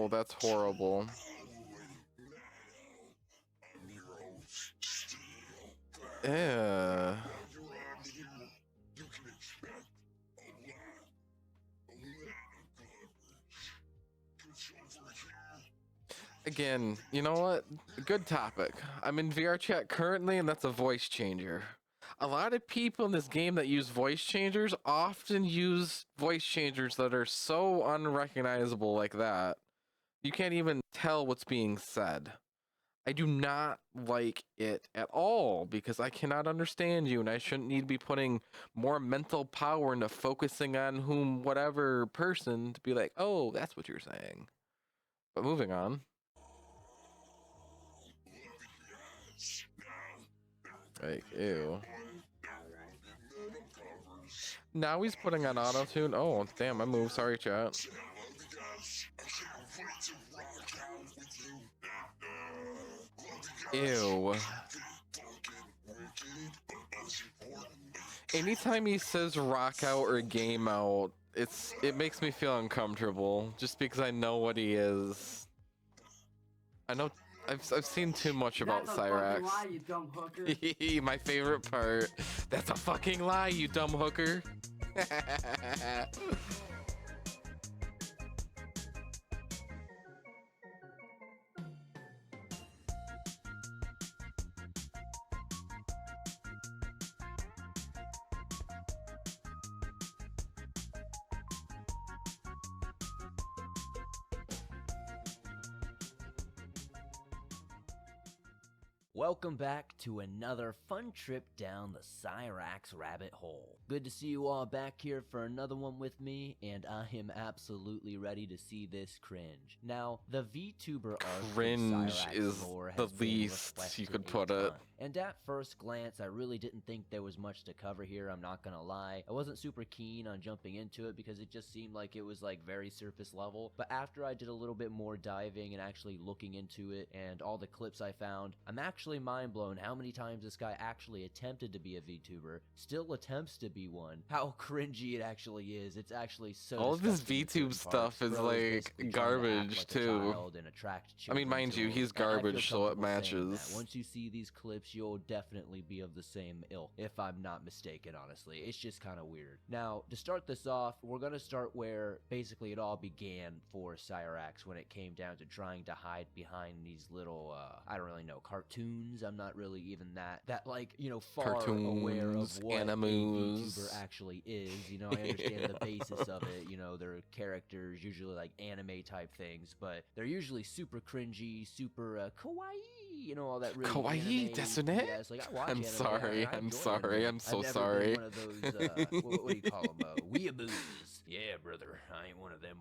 Oh, that's horrible. Yeah. Again, you know what? Good topic. I'm in VR chat currently, and that's a voice changer. A lot of people in this game that use voice changers often use voice changers that are so unrecognizable like that. You can't even tell what's being said. I do not like it at all because I cannot understand you, and I shouldn't need to be putting more mental power into focusing on whatever person to be like, oh, that's what you're saying. But moving on. Like, ew. Now he's putting on auto-tune. Oh, damn, I moved. Sorry, chat. Ew. Anytime he says rock out or game out, it makes me feel uncomfortable just because I know what he is. I know I've seen too much about Cyraxx. That's a fucking lie, you dumb hooker. My favorite part. That's a fucking lie, you dumb hooker. Welcome back to another fun trip down the Cyraxx rabbit hole. Good to see you all back here for another one with me, and I am absolutely ready to see this cringe. Now, the VTuber arc Cringe is lore the has been least you could put it. And at first glance, I really didn't think there was much to cover here, I'm not gonna lie. I wasn't super keen on jumping into it because it just seemed like it was like very surface level, but after I did a little bit more diving and actually looking into it and all the clips I found, I'm actually mind blown how many times this guy actually attempted to be a VTuber, still attempts to be one, how cringy it actually is. It's actually so all of this disgusting in VTube certain stuff parts. is Bro is like basically trying to act garbage like a too. child and attract I mean, children mind to you, him. he's And I feel garbage, so it comfortable saying that. matches. Once you see these clips, you'll definitely be of the same ilk, if I'm not mistaken, honestly. It's just kind of weird. Now, to start this off, we're going to start where basically it all began for Cyraxx when it came down to trying to hide behind these little, I don't really know, cartoons. I'm not really even that like, you know, far aware of what a VTuber actually is. You know, I understand the basis of it. You know, they're characters, usually like anime type things, but they're usually super cringy, super kawaii, you know, all that really kawaii, desune? Yes, like I watch I'm anime, sorry, I'm sorry, I'm so sorry. Been one of those, what do you call them, weeaboos. Yeah, brother, I ain't one of them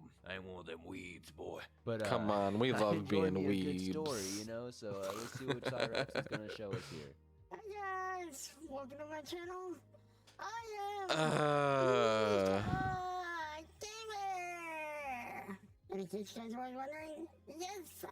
weebs, boy. But come on, we love being weebs. Good story, you know, so let's see what Cyraxx is gonna show us here. Hi guys, welcome to my channel. I am Gamer. In case you guys were wondering, yes.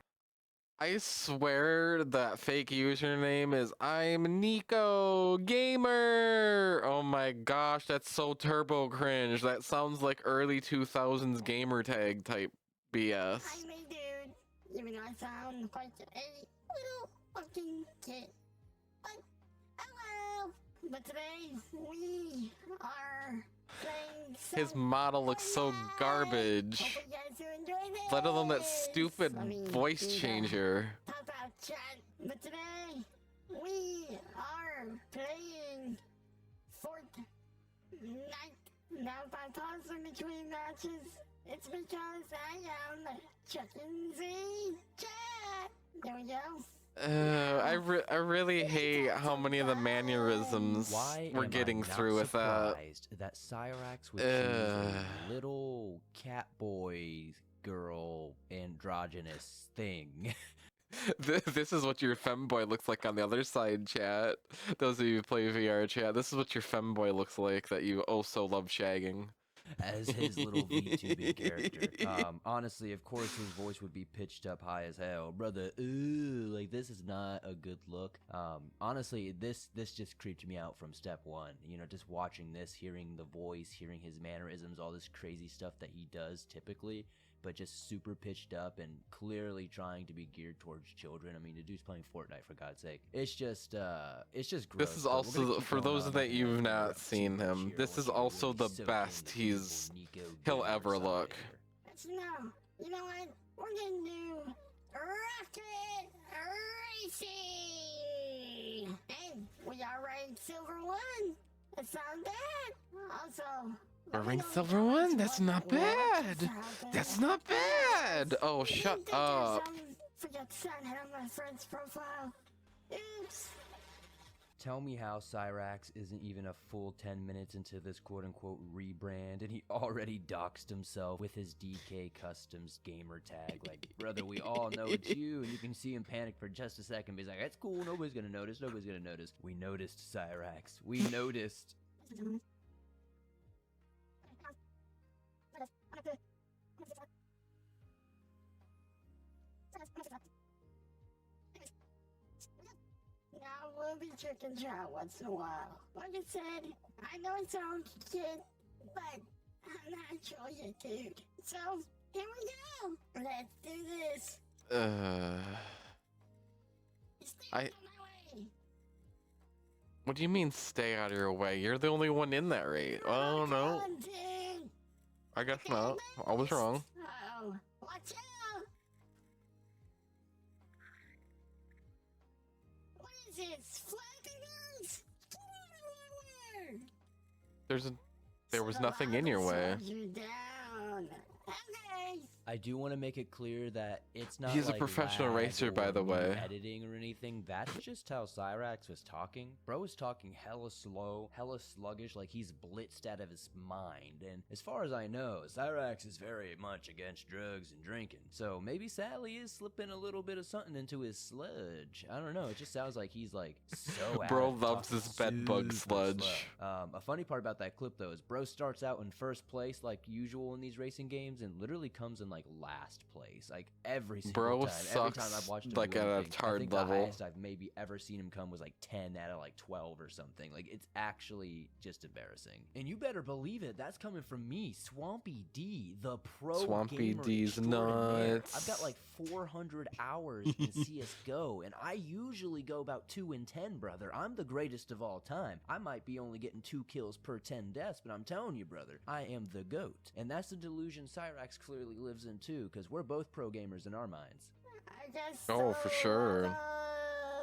I swear that fake username is I'm Nico Gamer. Oh my gosh, that's so turbo cringe. That sounds like early 2000s gamer tag type BS. Hi, me dude. Even though I sound quite a little fucking kid. But hello. But today we are playing some His model looks so garbage. Hope you guys do enjoy this. Let alone that stupid voice changer. Pop out chat. But today we are playing Fortnite. Now if I pause in between matches, it's because I am checking the chat. There we go. I really hate how many of the mannerisms we're getting through with that. That Cyraxx would choose a little cat boy girl androgynous thing. This is what your femboy looks like on the other side, chat. Those of you who play VR chat, this is what your femboy looks like that you also love shagging. As his little VTubing character. Honestly, of course, his voice would be pitched up high as hell. Brother, ooh, like, this is not a good look. Honestly, this just creeped me out from step one. You know, just watching this, hearing the voice, hearing his mannerisms, all this crazy stuff that he does typically but just super pitched up and clearly trying to be geared towards children. I mean, the dude's playing Fortnite, for God's sake. It's just gross. This is but we're gonna also, keep for going those on that with you've the not rep seen series him, here. this I is want you to also really the soak in best the beautiful Nico he'll gamer ever side look. here. But you know what? We're gonna do rocket racing, and we are ranked silver 1. It's not bad. Also, We're let me ranked know silver in the 1? comments That's what not ranked bad. is out That's there. not bad. Oh, shut up. Forget to sign in on my friend's profile. Oops. Tell me how Cyraxx isn't even a full 10 minutes into this quote-unquote rebrand, and he already doxed himself with his DK Customs gamer tag. Like, brother, we all know it's you, and you can see him panic for just a second, but he's like, that's cool, nobody's gonna notice, nobody's gonna notice. We noticed, Cyraxx. We noticed. Now we'll be checking you out once in a while. Like I said, I know it sounds kid, but I'm not actually a dude. So here we go. Let's do this. Stay I- out of my way. What do you mean stay out of your way? You're the only one in that rate. Oh, Come no. on, dude. I guess not. I was wrong. Oh, watch out. What is this? Flappy Birds? There was nothing in your way. You down. Okay. I do want to make it clear that it's not He's a like professional lag racer, by or the new way. editing or anything. That's just how Cyraxx was talking. Bro was talking hella slow, hella sluggish, like he's blitzed out of his mind. And as far as I know, Cyraxx is very much against drugs and drinking. So maybe Sally is slipping a little bit of something into his sludge. I don't know. It just sounds like he's like so Bro out of loves talking his bed bug super sludge. slow. A funny part about that clip though is Bro starts out in first place like usual in these racing games and literally comes in like last place like every single Bro time. Every time sucks, I've watched him like, do at a anything, I hard think level. the highest I've maybe ever seen him come was like 10 out of like 12 or something. Like it's actually just embarrassing. And you better believe it, that's coming from me, Swampy D, the pro Swampy gamer D's extraordinaire. nuts. I've got like 400 hours in CSGO and I usually go about 2 in 10, brother. I'm the greatest of all time. I might be only getting 2 kills per 10 deaths, but I'm telling you, brother, I am the GOAT. And that's the delusion Cyraxx clearly lives in too, because we're both pro gamers in our minds. I guess Oh, for sure.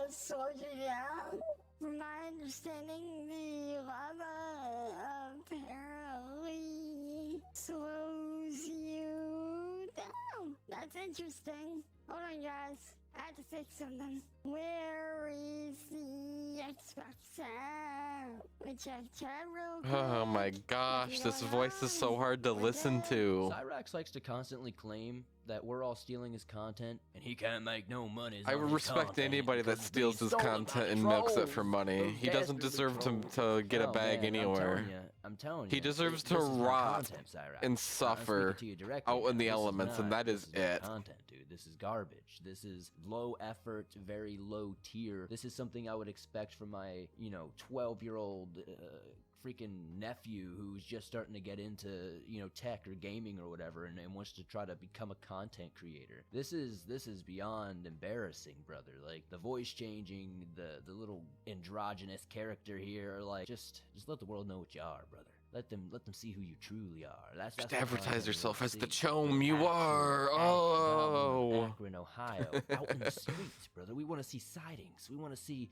Sort it out. From my understanding, the lava apparently slows you down. That's interesting. Hold on, guys. I have to fix something. Where is the Xbox app? We check chat real quick. Oh my gosh, this voice is so hard to listen to. Cyraxx likes to constantly claim that we're all stealing his content, and he can't make no money. I would respect anybody that steals his content and milks it for money. He doesn't deserve to get a bag anywhere. I'm telling you. He deserves this to is my rot content, Cyraxx. and I'm suffer speaking to you directly out in now. the This elements, and not- that is this not it. Content, dude. This is garbage. This is low effort, very low tier. This is something I would expect from my, 12-year-old freaking nephew who's just starting to get into, tech or gaming or whatever and wants to try to become a content creator. This is beyond embarrassing, brother. Like the voice changing, the little androgynous character here, like just let the world know what you are, brother. Let them see who you truly are. That's Just what advertise content we yourself wanna as the see. chome you Actual are. Goblin Oh. of Akron, Ohio, out in the streets, brother. We want to see sightings. We want to see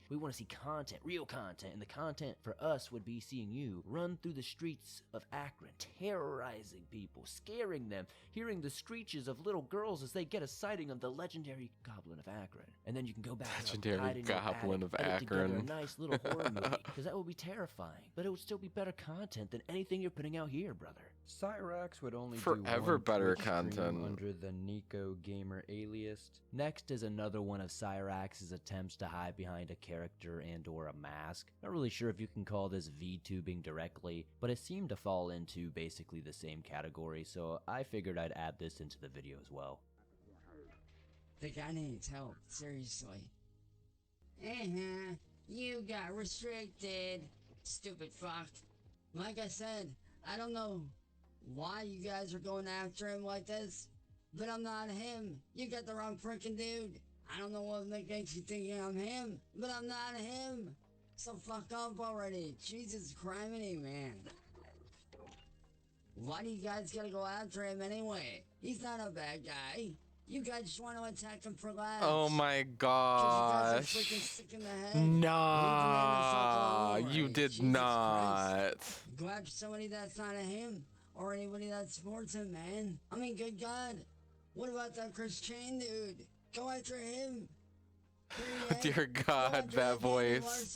content, real content, and the content for us would be seeing you run through the streets of Akron, terrorizing people, scaring them, hearing the screeches of little girls as they get a sighting of the legendary Goblin of Akron, and then you can go back Legendary and hide in your Goblin attic, of edit together Akron. a nice little horror movie, because that would be terrifying, but it would still be better content than anything you're putting out here, brother. Cyraxx would only Forever do one better Twitch stream content. under the Nico Gamer alias. Next is another one of Cyraxx's attempts to hide behind a character and or a mask. Not really sure if you can call this VTubing directly, but it seemed to fall into basically the same category, so I figured I'd add this into the video as well. The guy needs help, seriously. You got restricted, stupid fuck. Like I said, I don't know why you guys are going after him like this, but I'm not him. You got the wrong freaking dude. I don't know what makes you think I'm him, but I'm not him. So fuck off already. Jesus criminy, man. Why do you guys gotta go after him anyway? He's not a bad guy. You guys just want to attack him for laughs. Oh my 'Cause you guys are freaking gosh. sick in the head. Nah, you did Jesus not. Christ. Go after somebody that's not a him, or anybody that supports him, man. I mean, good God. What about that Chris Chain dude? Go after him. Dear God, that voice.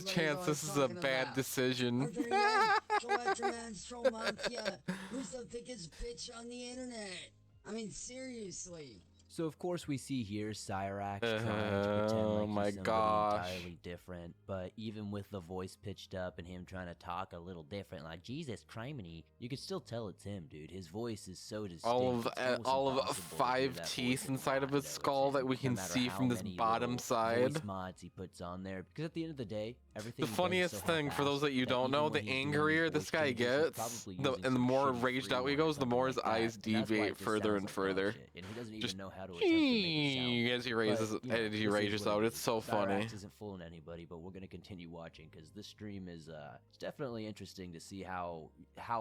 Chance, this is a bad decision. Go after Master Mafia, who's the biggest bitch on the internet. I mean, seriously. So of course we see here Cyraxx trying to pretend Oh like my he's somebody gosh. entirely different, but even with the voice pitched up and him trying to talk a little different, like Jesus criminy, you could still tell it's him, dude. His voice is so distinct. All of it's almost all of impossible to hear 5 that teeth voice and inside of not his know it's skull him, that we no can matter see how from this many bottom little side. voice mods he puts on there. Because at the end of the day, everything The he does is funniest so thing, for those that you half-assed don't know, even the when he's doing angrier these this voice guy changes, he's gets, probably and using the some more shitty raged out he freeware or goes, the something more like his that, eyes and that's why it deviate just further sounds and like dog further. shit, and he doesn't Just even know how to attempt to make it sound. as he raises But, you know, as he this is rages what out. it It's is. so funny. Cyraxx isn't fooling anybody, but we're gonna continue watching because this stream is it's definitely interesting to see how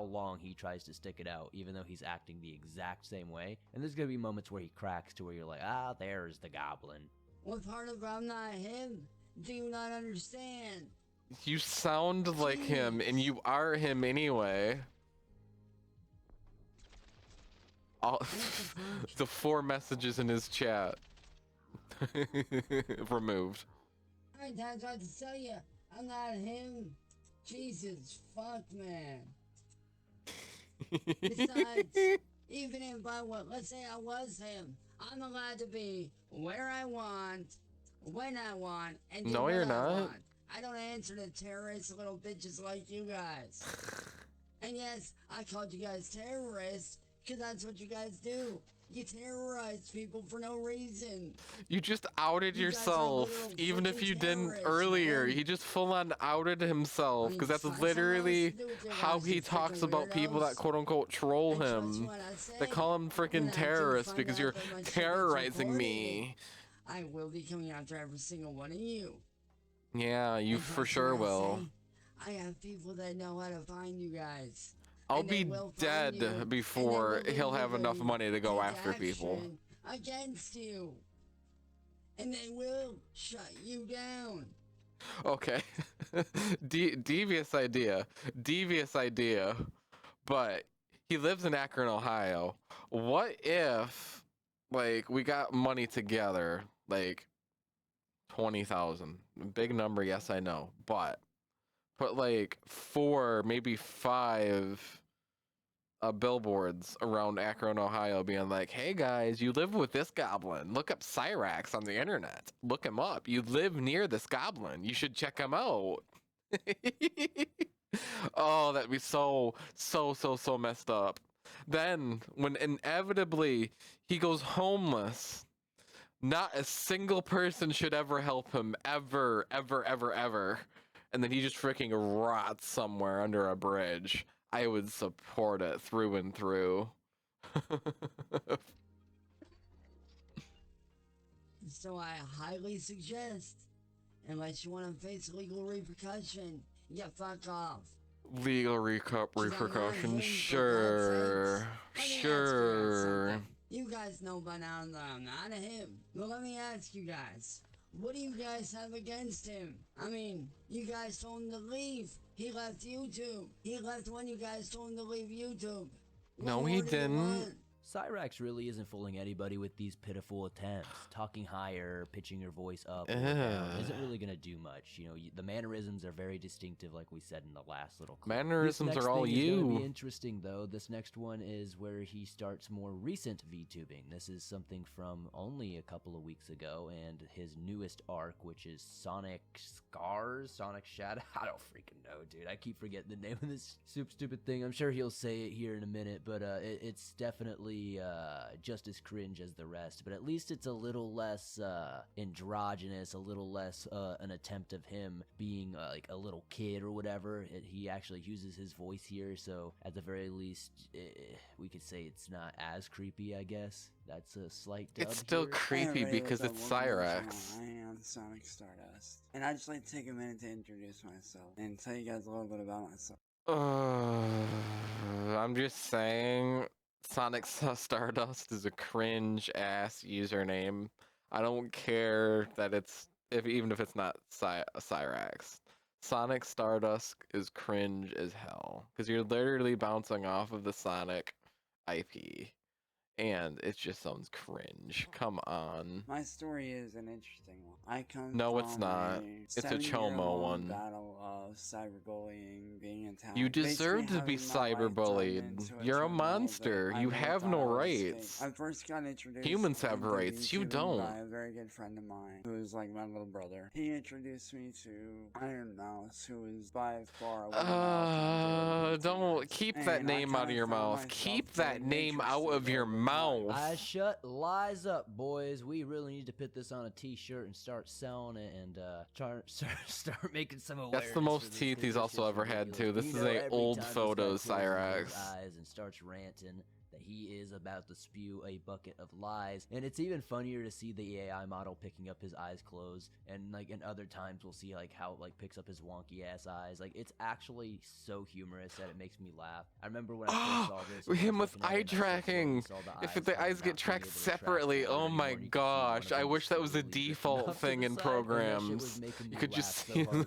long he tries to stick it out, even though he's acting the exact same way. And there's gonna be moments where he cracks to where you're like, ah, there's the goblin. What part of I'm not him do you not understand? You sound like him, and you are him anyway. All the 4 messages in his chat removed. I tried to tell you, I'm not him. Jesus fuck, man. Besides, even if I was, let's say I was him, I'm allowed to be where I want, when I want, and do No, what you're I not. want. I don't answer to terrorist little bitches like you guys. And yes, I called you guys terrorists, because that's what you guys do. You terrorize people for no reason. You just outed You guys are yourself, literal even if freaking you didn't terrorists, earlier. man. He just full on outed himself, I mean, because that's find someone else literally to do with your how guys, he you talks freaking about people that weirdos. quote unquote troll And trust him. what I say, They call him when freaking I do terrorist find because out you're that my shit gets terrorizing reported, me. I will be coming after every single one of you. Yeah, you And for trust sure what I will. say, I have people that know how to find you guys. I'll And they be will find dead you, and they before will he'll have enough literally money to go take after people. action against you. And they will shut you down. Okay. Devious idea. Devious idea. But he lives in Akron, Ohio. What if, like, we got money together, like 20,000? Big number, yes, I know. But put like 4, maybe 5 billboards around Akron, Ohio, being like, hey guys, you live with this goblin. Look up Cyraxx on the internet. Look him up. You live near this goblin. You should check him out. Oh, that'd be so messed up. Then, when inevitably he goes homeless, not a single person should ever help him. Ever, ever, ever, ever. And then he just freaking rots somewhere under a bridge. I would support it through and through. So I highly suggest, unless you want to face legal repercussion, you fuck off. Legal repercussions, sure. Let me ask you guys Sure. something. You guys know by now that I'm not him. But let me ask you guys, what do you guys have against him? I mean, you guys told him to leave. He left YouTube. He left when you guys told him to leave YouTube. What No, more he do you didn't. want? Cyraxx really isn't fooling anybody with these pitiful attempts. Talking higher, pitching your voice up or Ugh. down isn't really gonna do much. You know, the mannerisms are very distinctive, like we said in the last little clip. Mannerisms This next are all thing is gonna you. be interesting though. This next one is where he starts more recent VTubing. This is something from only a couple of weeks ago, and his newest arc, which is Sonic Scars, Sonic Shadow. I don't freaking know, dude. I keep forgetting the name of this stupid thing. I'm sure he'll say it here in a minute, but it's definitely really just as cringe as the rest, but at least it's a little less androgynous, a little less an attempt of him being like a little kid or whatever. He actually uses his voice here, so at the very least, we could say it's not as creepy, I guess. That's a slight dub It's still here. creepy Hey, because what's it's up? Welcome to my Cyraxx. channel. I am Sonic Stardust. And I'd just like to take a minute to introduce myself and tell you guys a little bit about myself. I'm just saying, Sonic Stardust is a cringe ass username. I don't care that even if it's not Cyraxx. Sonic Stardust is cringe as hell because you're literally bouncing off of the Sonic IP, and it just sounds cringe. Come on. My story is an interesting one. I come No, from it's not. It's a Chomo one. battle of cyberbullying, being attacked. You deserve to be cyberbullied. You're a monster. You have no rights. I first got introduced. Humans have into rights. You VTubing don't. By a very good friend of mine, who is like my little brother. He introduced me to Iron Mouse, who is by far. Don't keep that name out of your mouth. Keep that name out of your mouth. I shut lies up, boys. We really need to put this on a t-shirt and start selling it and start making some awareness. That's the most teeth he's also ever had too. This is a old photo, Cyraxx. Eyes and starts ranting that he is about to spew a bucket of lies. And it's even funnier to see the AI model picking up his eyes closed, and like in other times we'll see like how it like picks up his wonky ass eyes. Like it's actually so humorous that it makes me laugh. I remember when I first saw this, Him with eye tracking. If the eyes get tracked separately, oh my gosh, I wish that was a default thing in programs. You could just see that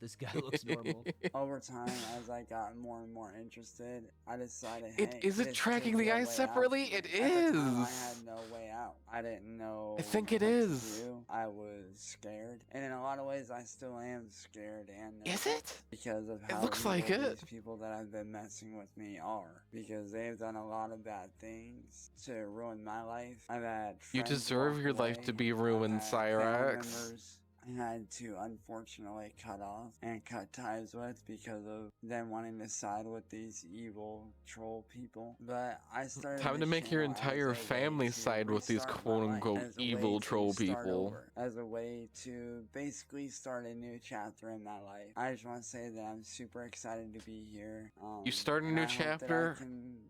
this guy looks normal. Over time, as I got more and more interested, I decided, It hey, isn't this tracking could the be a eyes way separately. out. It At the time, I is. had no way out. I didn't know. I think it what to is. do. I was scared, and in a lot of ways, I still am scared and Is nervous it? because of how looks like evil it. these people that have been messing with me are, because they've done a lot of bad things to ruin my life. I've had You friends deserve walk your life away. to be I've ruined, had family Cyraxx. members I had to unfortunately cut off and cut ties with because of them wanting to side with these evil troll people. But I started Time to this make your channel as entire a way family to side with these restart my life, quote-unquote as a evil way to troll start people. over, as a way to basically start a new chapter in my life. I just want to say that I'm super excited to be here. You start a and new I hope that chapter?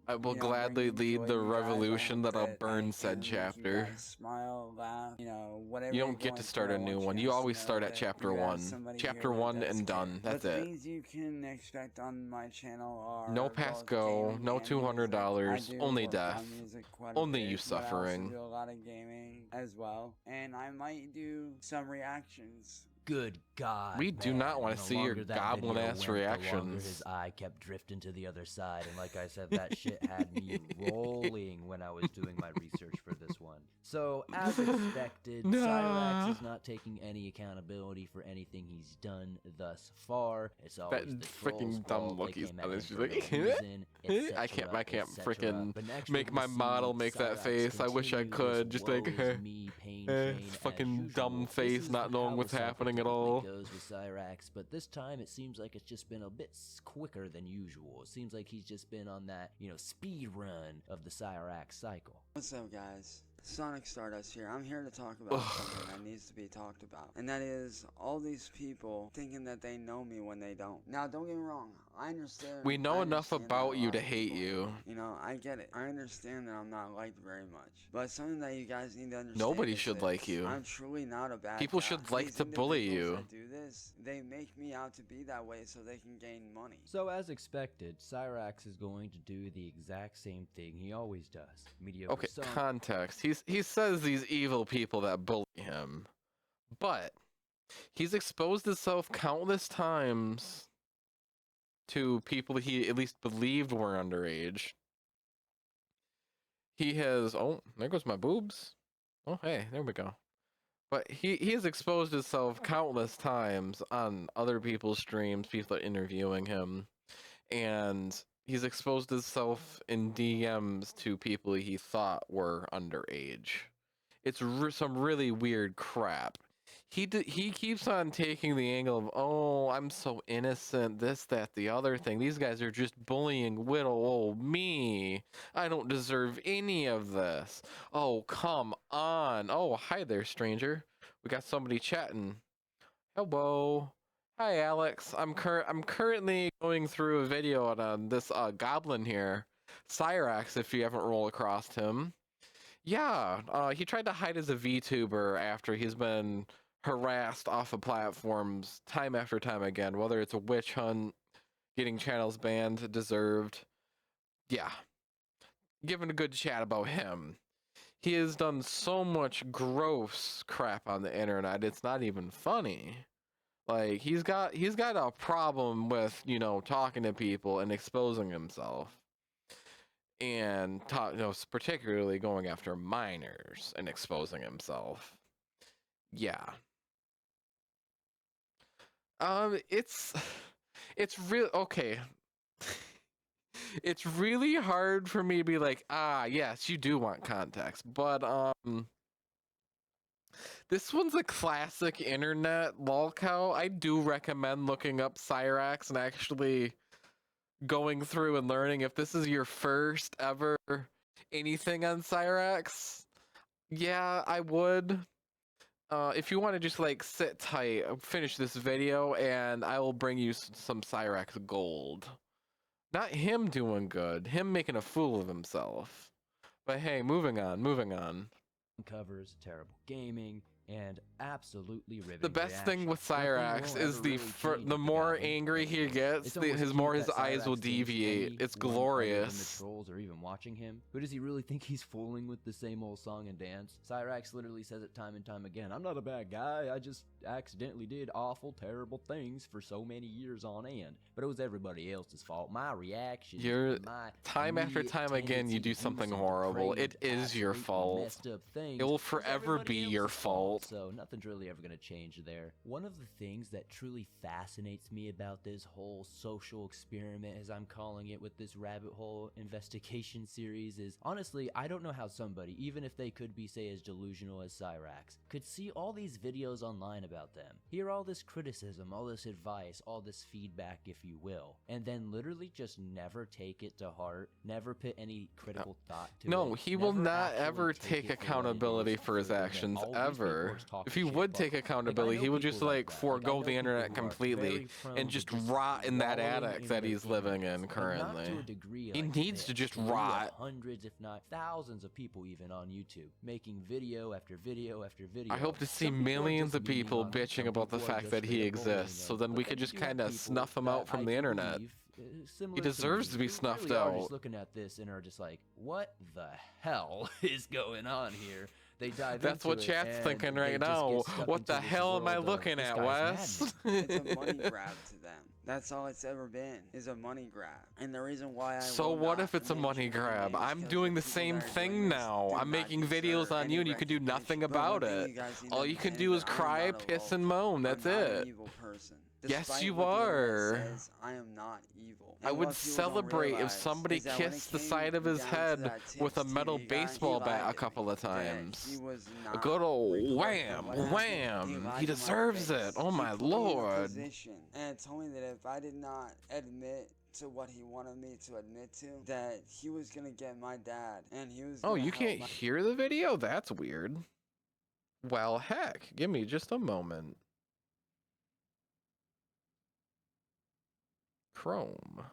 I will gladly lead the revolution that I'll burn said chapter. Smile, laugh, whatever. You don't get to start a new one. You always start at chapter 1. Chapter 1 and done. That's it. Things you can expect on my channel are No pass go, no $200, only death. Only you suffering. I also do a lot of gaming as well, and I might do some reactions. Good God. We do not want to see your goblin ass The longer reactions. his eye kept drifting to the other side, and like I said, that shit had me rolling when I was doing my research for this one. So, as expected, No. Cyraxx is not taking any accountability for anything he's done thus far. It's always That the freaking troll's dumb fault, look they he's came done. at It's him just for like, no reason, I can't etc., freaking But next make week my we see model make that Cyraxx face. I wish I continue could. this Just like, woe is me pain chain it's as fucking dumb usual. face, This is not knowing how what's the cycle happening at typically all. goes with Cyraxx, but this time it seems like it's just been a bit quicker than usual. It seems like he's just been on that, speed run of the Cyraxx cycle. What's up, guys? Sonic Stardust here. I'm here to talk about something that needs to be talked about. And that is all these people thinking that they know me when they don't. Now, don't get me wrong. I understand. We know I enough understand that about a you lot to of hate people- you. I get it. I understand that I'm not liked very much. But something that you guys need to understand Nobody is should this. like you. I'm truly not a bad People guy. should like These to bully individuals you. that do this, they make me out to be that way so they can gain money. So as expected, Cyraxx is going to do the exact same thing he always does. Mediocre Okay, song. context. He says these evil people that bully him, but he's exposed himself countless times to people he at least believed were underage. He has, oh, there goes my boobs. Oh, hey, there we go. But he has exposed himself countless times on other people's streams, people are interviewing him, and he's exposed himself in DMs to people he thought were underage. It's some really weird crap. He keeps on taking the angle of, oh, I'm so innocent, this, that, the other thing. These guys are just bullying little old me. I don't deserve any of this. Oh, come on. Oh, hi there, stranger. We got somebody chatting. Hello. Hi, Alex. I'm currently going through a video on this goblin here, Cyraxx, if you haven't rolled across him. Yeah, he tried to hide as a VTuber after he's been harassed off of platforms time after time again, whether it's a witch hunt, getting channels banned, deserved. Yeah, giving a good chat about him. He has done so much gross crap on the internet, it's not even funny. Like, he's got a problem with, you know, talking to people and exposing himself. And particularly going after minors and exposing himself. Yeah. It's real okay. It's really hard for me to be like, yes, you do want context, but this one's a classic internet lolcow. I do recommend looking up Cyraxx and actually going through and learning if this is your first ever anything on Cyraxx. Yeah, I would. If you want to just like sit tight, finish this video, and I will bring you some Cyraxx gold. Not him doing good, him making a fool of himself. But hey, moving on. Covers, terrible gaming, and absolutely riveting. The best thing with Nothing will Cyraxx ever is really the change more about him. angry he gets, It's almost his cute more his that eyes will Cyraxx thinks deviate. It's anyone other than glorious. the trolls are even watching him. Who does he really think he's fooling with the same old song and dance? Cyraxx literally says it time and time again. I'm not a bad guy. I just accidentally did awful, terrible things for so many years on end. But it was everybody else's fault. My reaction, my time after time again, you do something horrible. It is your fault. Messed up things. It will forever be your fault. So nothing's really ever gonna change there. One of the things that truly fascinates me about this whole social experiment, as I'm calling it, with this rabbit hole investigation series is, honestly, I don't know how somebody, even if they could be, say, as delusional as Cyraxx, could see all these videos online about them, hear all this criticism, all this advice, all this feedback, if you will, and then literally just never take it to heart, never put any critical thought to it. No, he will never not actually ever take take it for what it accountability is, for his that actions, all these people ever. are talking If he shit would about. take Like, accountability, I he know would just people like that. forego I know the internet people who are completely very prone and to just rot in that wallowing attic in that their he's living in ignorance, but not currently. to a degree He like needs to this. just We have rot. hundreds, if not thousands, of people even on YouTube making video after video after video. I hope to see Some people are millions just of people memeing on it, bitching some about the people are fact just that he straight up bullying exists, so him. then we But could then just you have kind of people snuff him that out from I the do internet. believe, similar He to deserves me, to be who snuffed really are just out. looking at this and are just like, what the hell is going on here? They dive That's into what it chat's and thinking they right just now. get stuck What into the this hell am I world of, looking "This at, guy's Wes? maddening." It's a money grab to them. That's all it's ever been, is a money grab. And the reason why So will what not if it's a make money any grab? money is I'm 'cause doing the people same that are thing doing this now. do I'm not making videos deserve on any you and you can do recognition. nothing But one about thing it. you guys need All to you can understand do is that I am cry, not a piss, and low. moan. That's I'm not it. an evil person. Yes, Despite you what the internet are. says, I am not evil. I And would what people don't celebrate if realize somebody is that when it kissed the came side of his down to head that with a Tips metal TV guy, he baseball bat lied a to couple me of that times. he was A not good old recording. wham, What happened? wham. He lied He to my deserves face. it. Oh He my put me in a lord. position and told me that if I did not admit to what he wanted me to admit to, that he was gonna get my dad and he was Oh, gonna you help can't my hear the video? That's weird. Well, heck, give me just a moment. Chrome.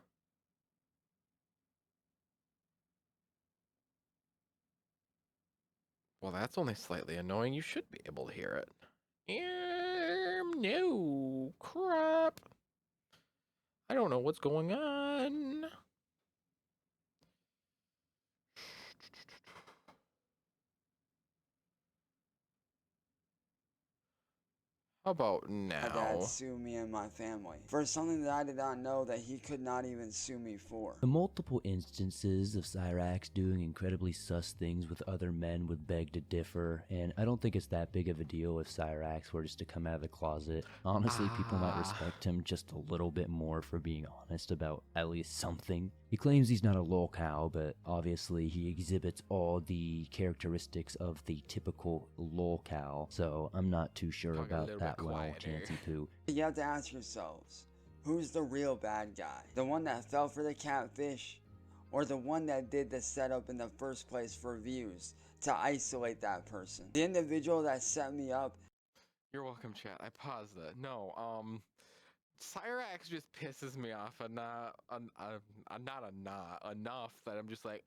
Well, that's only slightly annoying. You should be able to hear it. No. Crap. I don't know what's going on. How about dad now? sue me and my family for something that I did not know that he could not even sue me for. The multiple instances of Cyraxx doing incredibly sus things with other men would beg to differ, and I don't think it's that big of a deal if Cyraxx were just to come out of the closet. Honestly, people might respect him just a little bit more for being honest about at least something. He claims he's not a lolcow, but obviously he exhibits all the characteristics of the typical lolcow, so I'm not too sure Talk a about little that bit one, quieter. Chansey Poo. You have to ask yourselves, who's the real bad guy? The one that fell for the catfish? Or the one that did the setup in the first place for views to isolate that person? The individual that set me up. You're welcome, chat. I paused it. No, Cyraxx just pisses me off enough that I'm just like,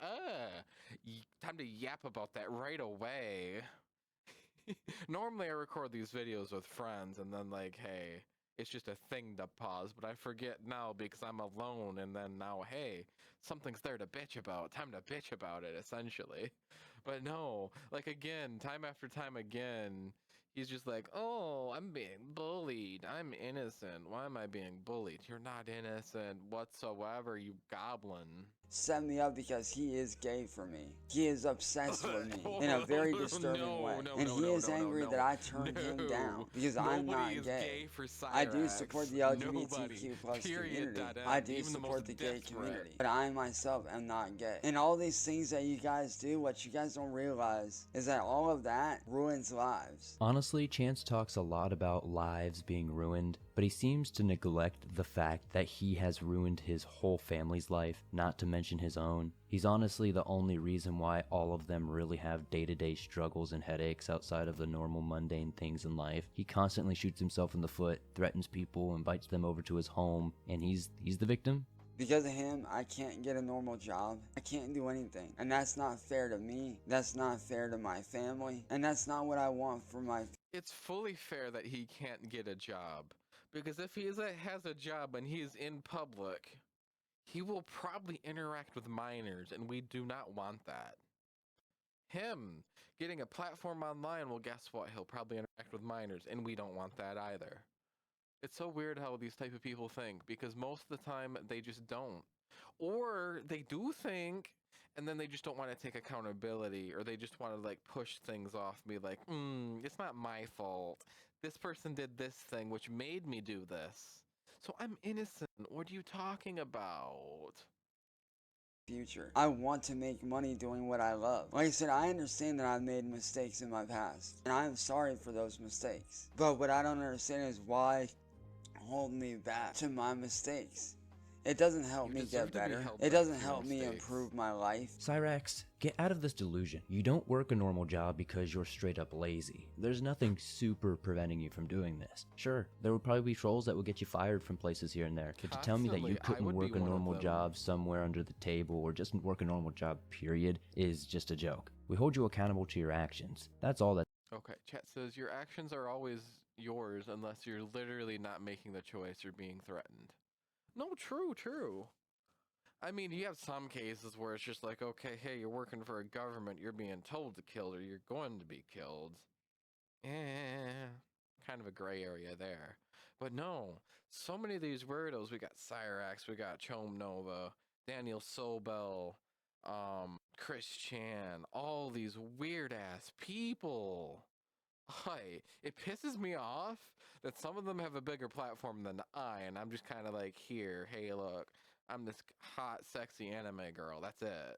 time to yap about that right away. Normally I record these videos with friends and then like, hey, it's just a thing to pause, but I forget now because I'm alone, and then now, hey, something's there to bitch about. Time to bitch about it, essentially. But no, like again, time after time again, he's just like, oh, I'm being bullied. I'm innocent. Why am I being bullied? You're not innocent whatsoever, you goblin. Set me up because he is gay for me. He is obsessed with me in a very disturbing way. And he is angry that I turned him down because I'm not gay. I do support the LGBTQ plus community. I do support the gay community. But I myself am not gay. And all these things that you guys do, what you guys don't realize is that all of that ruins lives. Honestly, Chance talks a lot about lives being ruined, but he seems to neglect the fact that he has ruined his whole family's life, not to mention his own. He's honestly the only reason why all of them really have day-to-day struggles and headaches outside of the normal mundane things in life. He constantly shoots himself in the foot, threatens people, invites them over to his home, and he's the victim. Because of him, I can't get a normal job. I can't do anything. And that's not fair to me. That's not fair to my family. And that's not what I want for my... It's fully fair that he can't get a job. Because if he has a job and he is in public, he will probably interact with minors, and we do not want that. Him getting a platform online, well, guess what? He'll probably interact with minors, and we don't want that either. It's so weird how these type of people think, because most of the time they just don't. Or they do think, and then they just don't want to take accountability, or they just want to like push things off me like, it's not my fault. This person did this thing which made me do this. So I'm innocent. What are you talking about? Future. I want to make money doing what I love. Like I said, I understand that I've made mistakes in my past, and I am sorry for those mistakes. But what I don't understand is why hold me back to my mistakes. It doesn't help me get better. It doesn't help me improve my life. Cyraxx, get out of this delusion. You don't work a normal job because you're straight up lazy. There's nothing super preventing you from doing this. Sure, there would probably be trolls that would get you fired from places here and there, but to tell me that you couldn't work a normal job somewhere under the table or just work a normal job period is just a joke. We hold you accountable to your actions. That's all that. Okay, chat says your actions are always yours unless you're literally not making the choice or being threatened. No, true. I mean, you have some cases where it's just like, okay, hey, you're working for a government, you're being told to kill or you're going to be killed. Kind of a gray area there. But no, so many of these weirdos, we got Cyraxx, we got Chom Nova, Daniel Sobel, Chris Chan, all these weird ass people. It pisses me off that some of them have a bigger platform than I, and I'm just kind of like, here, hey, look, I'm this hot, sexy anime girl. That's it.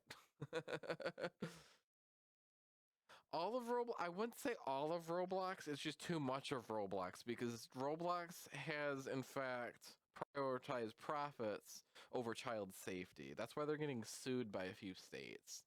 I wouldn't say all of Roblox. It's just too much of Roblox because Roblox has, in fact, prioritized profits over child safety. That's why they're getting sued by a few states.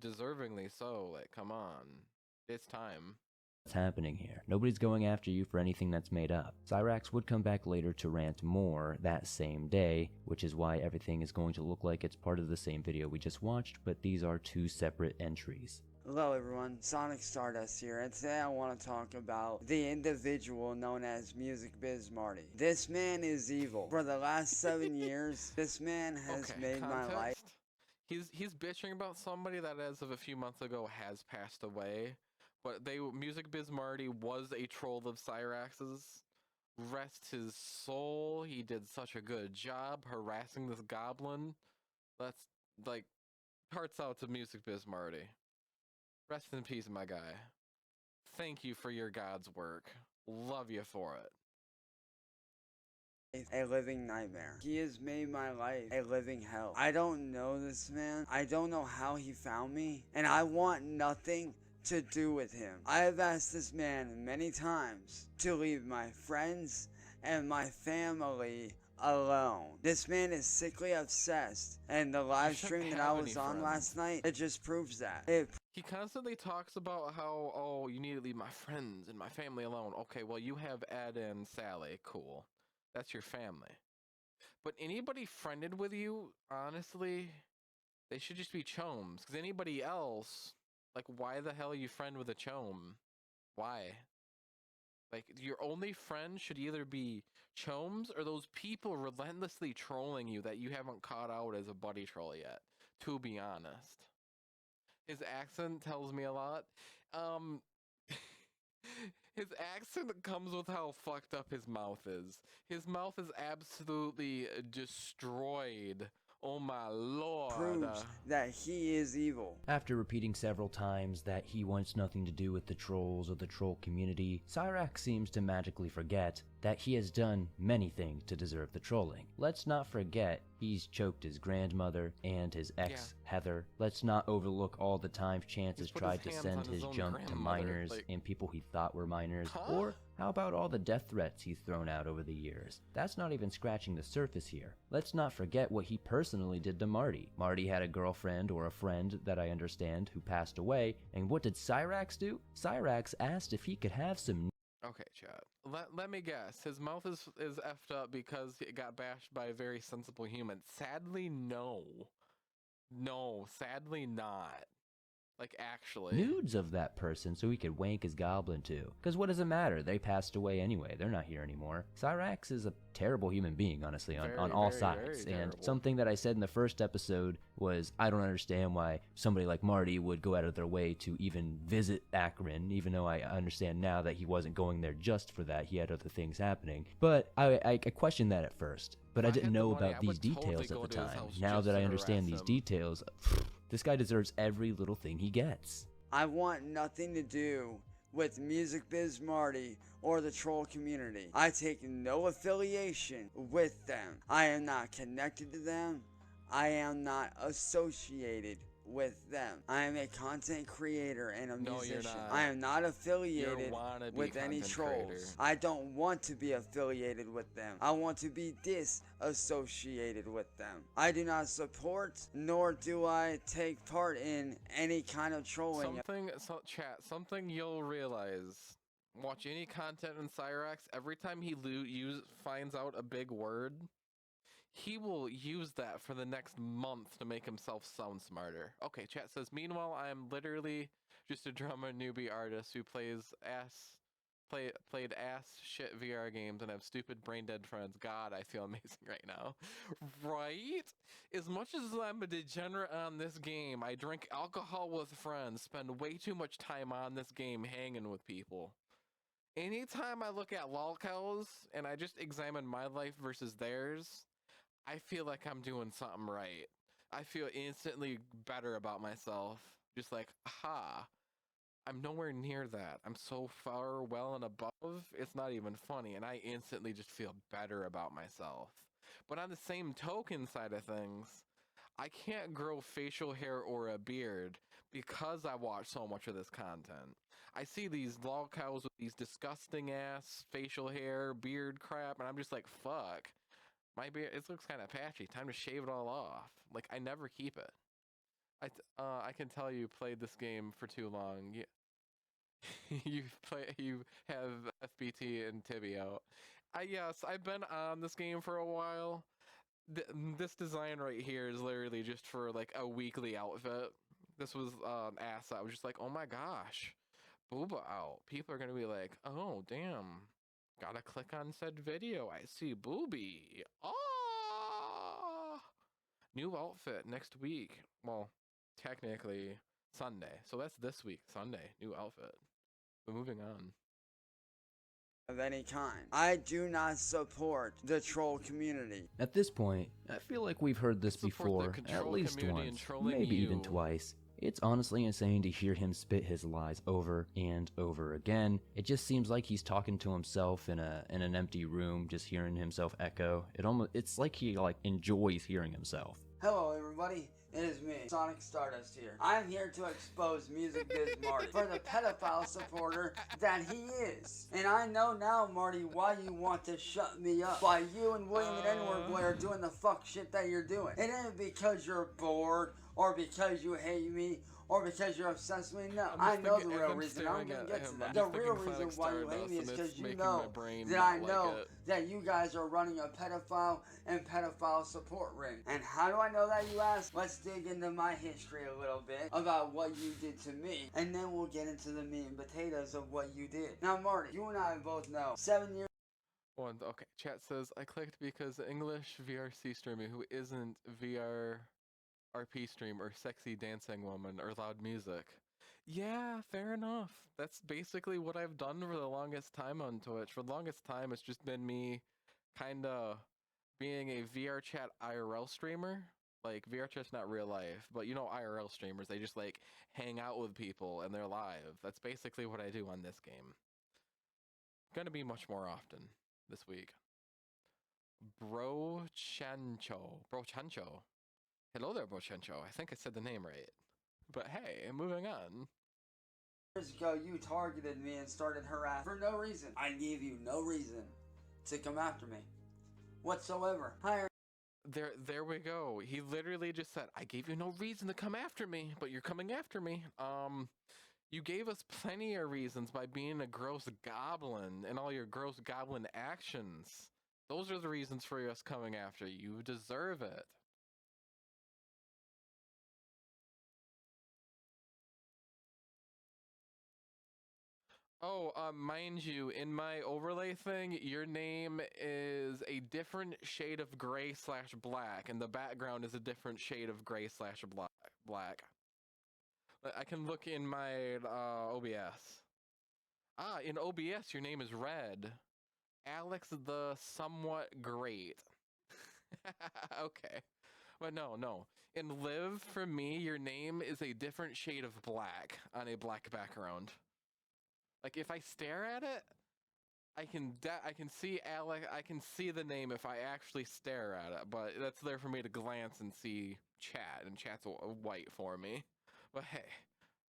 Deservingly so. Like, come on. It's time. What's happening here? Nobody's going after you for anything that's made up. Cyraxx would come back later to rant more that same day, which is why everything is going to look like it's part of the same video we just watched, but these are two separate entries. Hello everyone, Sonic Stardust here, and today I want to talk about the individual known as Music Biz Marty. This man is evil. For the last 7 years, this man has made my life. He's bitching about somebody that as of a few months ago has passed away. But Music Biz Marty was a troll of Cyraxx's. Rest his soul. He did such a good job harassing this goblin. That's like, hearts out to Music Biz Marty. Rest in peace, my guy. Thank you for your God's work. Love you for it. a living nightmare. He has made my life a living hell. I don't know this man. I don't know how he found me, and I want nothing to do with him. I have asked this man many times to leave my friends and my family alone. This man is sickly obsessed, and the live stream that I was on last night, it just proves that. He constantly talks about how, oh, you need to leave my friends and my family alone. Okay, well, you have Ed and Sally. Cool. That's your family. But anybody friended with you, honestly, they should just be chomes. Because anybody else, like, why the hell are you friend with a chome? Why? Like, your only friend should either be chomes or those people relentlessly trolling you that you haven't caught out as a buddy troll yet, to be honest. His accent tells me a lot. His accent comes with how fucked up his mouth is. His mouth is absolutely destroyed. Oh my lord. Proves that he is evil. After repeating several times that he wants nothing to do with the trolls or the troll community, Cyraxx seems to magically forget that he has done many things to deserve the trolling. Let's not forget he's choked his grandmother and his ex, Heather. Let's not overlook all the times Chance has tried to send his junk to minors and people he thought were minors. Or how about all the death threats he's thrown out over the years? That's not even scratching the surface here. Let's not forget what he personally did to Marty. Marty had a girlfriend or a friend that I understand who passed away, and what did Cyraxx do? Cyraxx asked if he could have some. Okay, chat. Let me guess. His mouth is effed up because it got bashed by a very sensible human. Sadly, no. No, sadly not. Like, actually. Nudes of that person so he could wank his goblin to. Because what does it matter? They passed away anyway. They're not here anymore. Cyraxx is a terrible human being, honestly, on all sides. And something that I said in the first episode was, I don't understand why somebody like Marty would go out of their way to even visit Akron, even though I understand now that he wasn't going there just for that. He had other things happening. But I questioned that at first. But I didn't know about these details at the time. Now that I understand these details, this guy deserves every little thing he gets. I want nothing to do with Music Biz Marty or the troll community. I take no affiliation with them. I am not connected to them. I am not associated with them. I am a content creator and a musician. I am not affiliated with any trolls. Creator. I don't want to be affiliated with them. I want to be disassociated with them. I do not support nor do I take part in any kind of trolling. Something you'll realize. Watch any content in Cyraxx, every time he finds out a big word, he will use that for the next month to make himself sound smarter. Okay, chat says, meanwhile, I am literally just a drummer newbie artist who played ass shit VR games and have stupid brain dead friends. God, I feel amazing right now. Right? As much as I'm a degenerate on this game, I drink alcohol with friends, spend way too much time on this game hanging with people. Anytime I look at lolcows and I just examine my life versus theirs, I feel like I'm doing something right. I feel instantly better about myself. Just like, aha, I'm nowhere near that. I'm so far well and above, it's not even funny. And I instantly just feel better about myself. But on the same token side of things, I can't grow facial hair or a beard because I watch so much of this content. I see these lol cows with these disgusting ass facial hair, beard crap, and I'm just like, fuck. My beard, it looks kind of patchy. Time to shave it all off. Like, I never keep it. I can tell you played this game for too long. You have FBT and Tibio. Yes, I've been on this game for a while. This design right here is literally just for like a weekly outfit. This was ass. I was just like, oh my gosh, booba out. People are gonna be like, oh damn. Gotta click on said video. I see booby. Oh! New outfit next week. Well, technically Sunday. So that's this week, Sunday. New outfit. But moving on. Of any kind. I do not support the troll community. At this point, I feel like we've heard this before at least once, maybe even twice. It's honestly insane to hear him spit his lies over and over again. It just seems like he's talking to himself in an empty room, just hearing himself echo. It's like he enjoys hearing himself. Hello everybody, it is me, Sonic Stardust here. I'm here to expose Music Biz Marty for the pedophile supporter that he is. And I know now, Marty, why you want to shut me up. Why you and William and N-Word Boy are doing the fuck shit that you're doing. It ain't because you're bored, or because you hate me, or because you're obsessed with me. No, I know the real reason. I'm gonna get to that. The real reason why you hate me is because you know that I know that you guys are running a pedophile and pedophile support ring. And how do I know that, you ask? Let's dig into my history a little bit about what you did to me, and then we'll get into the meat and potatoes of what you did. Now, Marty, you and I both know 7 years. Okay, chat says I clicked because English VRC streamer who isn't VR RP stream or sexy dancing woman or loud music. Yeah, fair enough. That's basically what I've done for the longest time on Twitch. For the longest time, it's just been me kinda being a VR chat IRL streamer. Like, VR chat's not real life, but you know IRL streamers, they just like hang out with people and they're live. That's basically what I do on this game. Gonna be much more often this week. Brochancho. Hello there, Brochancho. I think I said the name right. But hey, moving on. Years ago, you targeted me and started harassing for no reason. I gave you no reason to come after me whatsoever. There we go. He literally just said, I gave you no reason to come after me, but you're coming after me. You gave us plenty of reasons by being a gross goblin and all your gross goblin actions. Those are the reasons for us coming after you. You deserve it. Oh, mind you, in my overlay thing, your name is a different shade of gray/black, and the background is a different shade of gray/black. I can look in my OBS. Ah, in OBS, your name is red. Alex the Somewhat Great. Okay. But no. In Live, for me, your name is a different shade of black on a black background. Like, if I stare at it, I can see Alex. I can see the name if I actually stare at it, but that's there for me to glance and see chat, and chat's white for me. But hey,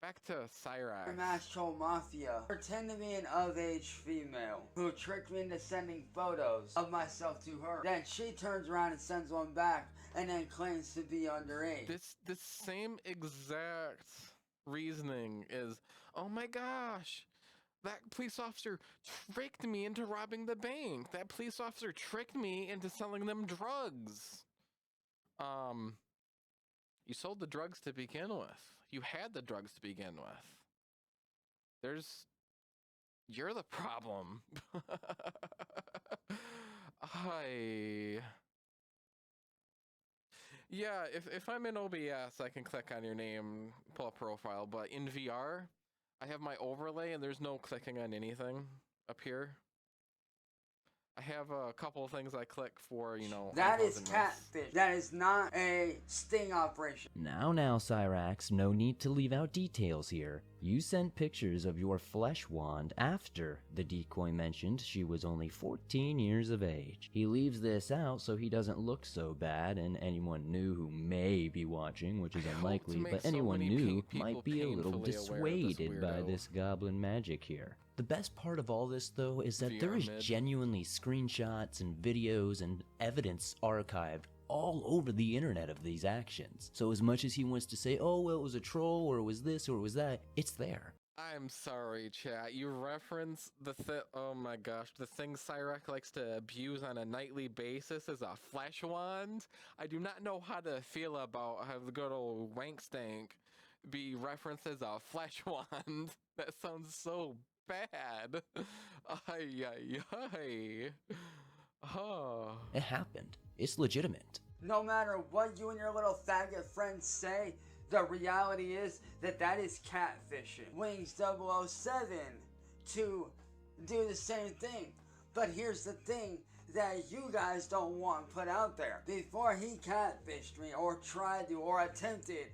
back to Cyraxx. Master Mafia pretend to be an of-age female who tricked me into sending photos of myself to her. Then she turns around and sends one back, and then claims to be underage. This same exact reasoning is, oh my gosh. That police officer tricked me into robbing the bank. That police officer tricked me into selling them drugs. You sold the drugs to begin with. You had the drugs to begin with. You're the problem. Yeah, if I'm in OBS, I can click on your name, pull up profile, but in VR, I have my overlay and there's no clicking on anything up here. I have a couple of things I click for, you know. That is catfish. That is not a sting operation. Now, Cyraxx, no need to leave out details here. You sent pictures of your flesh wand after the decoy mentioned she was only 14 years of age. He leaves this out so he doesn't look so bad, and anyone new who may be watching, which is unlikely, but anyone new might be a little dissuaded by this goblin magic here. The best part of all this, though, is that there is genuinely screenshots and videos and evidence archived all over the internet of these actions. So as much as he wants to say, oh, well, it was a troll, or it was this, or it was that, it's there. I'm sorry, chat. You reference oh my gosh, the thing Cyraxx likes to abuse on a nightly basis is a flesh wand. I do not know how to feel about how the good old wank stank be referenced as a flesh wand. That sounds so bad. Oh. It happened. It's legitimate. No matter what you and your little faggot friends say, the reality is that is catfishing. Wings 007 to do the same thing. But here's the thing that you guys don't want put out there. Before he catfished me or tried to or attempted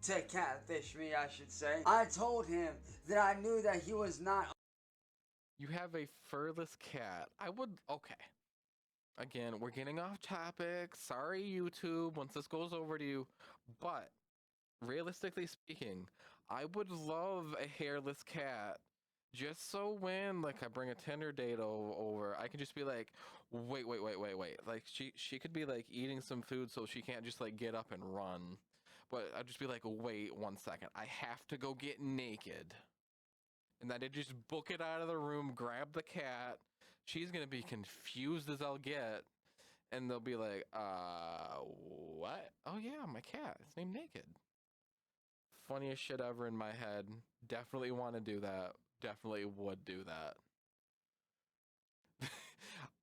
to catfish me, I should say. I told him that I knew that he was not. You have a furless cat. I would, okay. Again, we're getting off topic. Sorry, YouTube, once this goes over to you. But, realistically speaking, I would love a hairless cat. Just so when, like, I bring a Tinder date over, I can just be like, wait. Like, she could be, like, eating some food so she can't just, like, get up and run. But I'd just be like, wait 1 second. I have to go get naked. And then I just book it out of the room, grab the cat. She's gonna be confused as I'll get. And they'll be like, what? Oh yeah, my cat. It's named Naked. Funniest shit ever in my head. Definitely want to do that. Definitely would do that.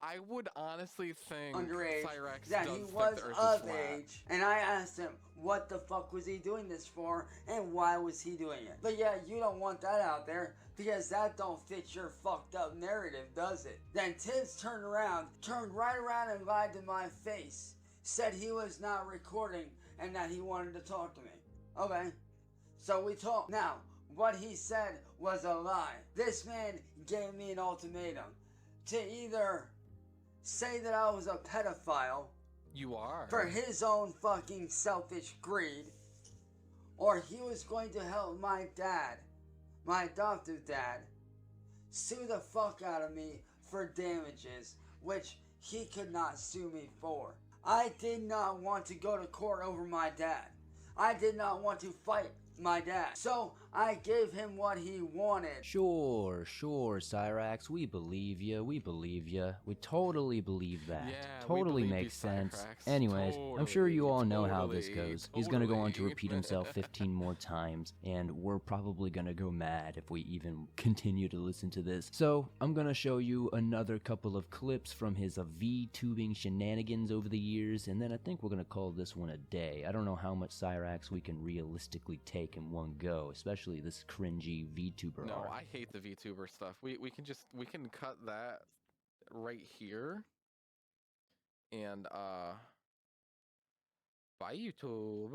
I would honestly think Underage, Cyraxx that does he think was the Earth of is flat. age, and I asked him what the fuck was he doing this for and why was he doing it. But yeah, you don't want that out there because that don't fit your fucked up narrative, does it? Then Tibbs turned right around and lied to my face, said he was not recording and that he wanted to talk to me. Okay, so we talked. Now, what he said was a lie. This man gave me an ultimatum to either say that I was a pedophile. You are. For his own fucking selfish greed. Or he was going to help my dad, my adoptive dad, sue the fuck out of me for damages, which he could not sue me for. I did not want to go to court over my dad. I did not want to fight my dad. So I gave him what he wanted. Sure, Cyraxx, we believe you, we totally believe that. Yeah, totally we believe makes you, sense. Cyraxx. Anyways, I'm sure you all know how this Totally. goes. He's gonna go on to repeat himself 15 more times, and we're probably gonna go mad if we even continue to listen to this. So, I'm gonna show you another couple of clips from his VTubing shenanigans over the years, and then I think we're gonna call this one a day. I don't know how much Cyraxx we can realistically take in one go, especially this cringy VTuber No, art. I hate the VTuber stuff. We can cut that right here. And bye YouTube.